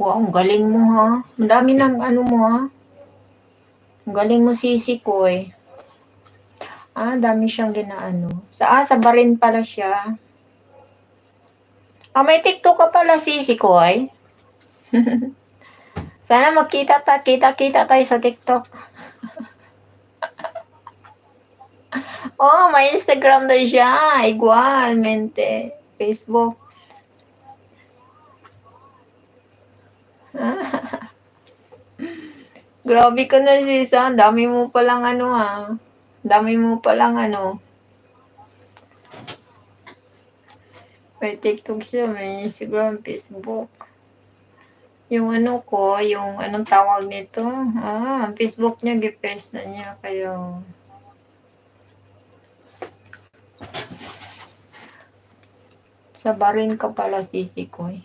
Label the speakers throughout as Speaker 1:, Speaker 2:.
Speaker 1: Wow, ang galing mo ha. Ang dami ng ano mo ha. Ang galing mo sisi ko eh. Dami siyang ginaano. Sa barin pala siya. May TikTok ka pala sisi ko ay. Sana kita tayo sa TikTok. May Instagram daw siya. Igualmente. Facebook. Grabe ka na sis, dami mo palang ano Dami mo palang ano. May TikTok siya, may Instagram, Facebook. Yung ano ko, yung anong tawag nito? Ang Facebook niya, gipress na niya. Kaya sa barin ka pala sisi ko eh.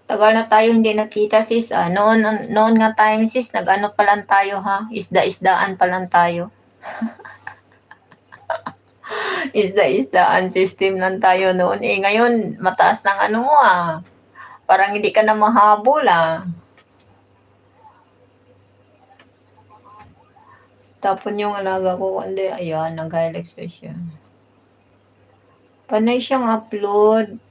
Speaker 1: Tagal na tayo hindi nakita sis. Noon nga time sis, nag-ano pa lang tayo ha. Isda-isdaan pa lang tayo. Isda-isdaan system lang tayo noon eh. Ngayon, mataas ng ano mo Parang hindi ka na mahabol Tapon yung alaga ko, hindi, ayan, nag-highlight siya. Panay siyang upload.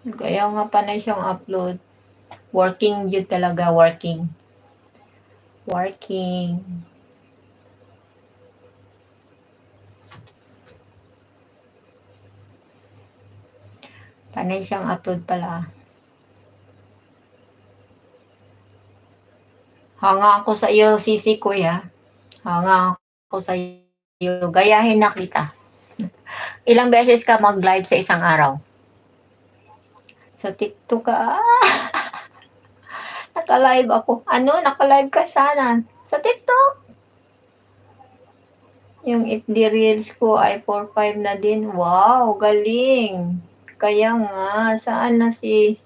Speaker 1: Kaya nga panay siyang upload. Working yun talaga, working. Panay siyang upload pala. Hanga ako sa iyo, sisi kuya. Hanga ako sa iyo. Gayahin na kita. Ilang beses ka mag-live sa isang araw? Sa TikTok ka. Naka-live ako. Naka-live ka sana. Sa TikTok. Yung FD Reels ko ay 4-5 na din. Wow, galing. Kaya nga, saan na si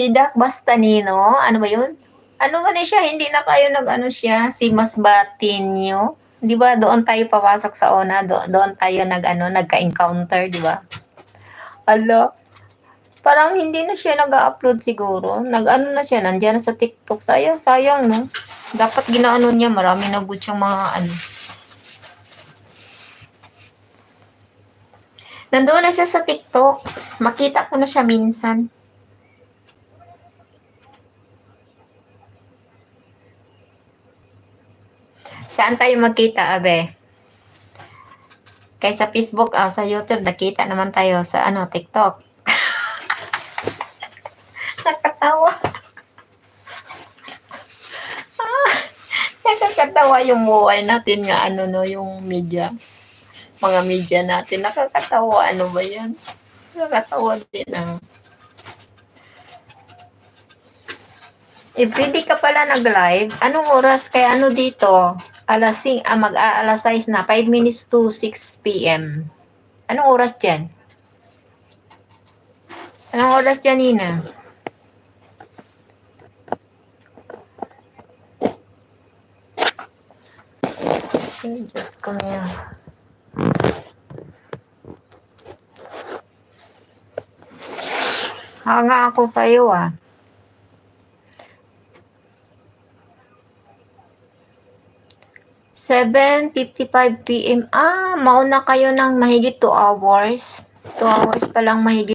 Speaker 1: Doc Bastanino, ano ba yun? Ano ba na siya, hindi na kayo si Mas Batinyo. Di ba, doon tayo papasok sa una, doon tayo nagka-encounter, di ba? Parang hindi na siya nag-upload siguro. Na siya, nandiyan na sa TikTok. Sayang, no? Dapat ginaano niya, marami na good siyang mga Nandoon na siya sa TikTok. Makita ko na siya minsan. Saan tayo magkita, abe? Kaysa Facebook, sa YouTube, nakita naman tayo sa TikTok. Nakatawa. Nakakatawa yung buhay natin nga, yung media. Mga media natin. Nakakatawa, ano ba yan? Nakakatawa din, Everyday ka pala nag-live? Anong oras? Kaya dito? Mag-aalas 6 na. 5 minutes to 6 p.m. Anong oras dyan? Anong oras dyan, Nina? Diyos ko niya. Hanga ako sa'yo, 7:55 p.m. Mauna kayo ng mahigit 2 hours. 2 hours pa lang mahigit.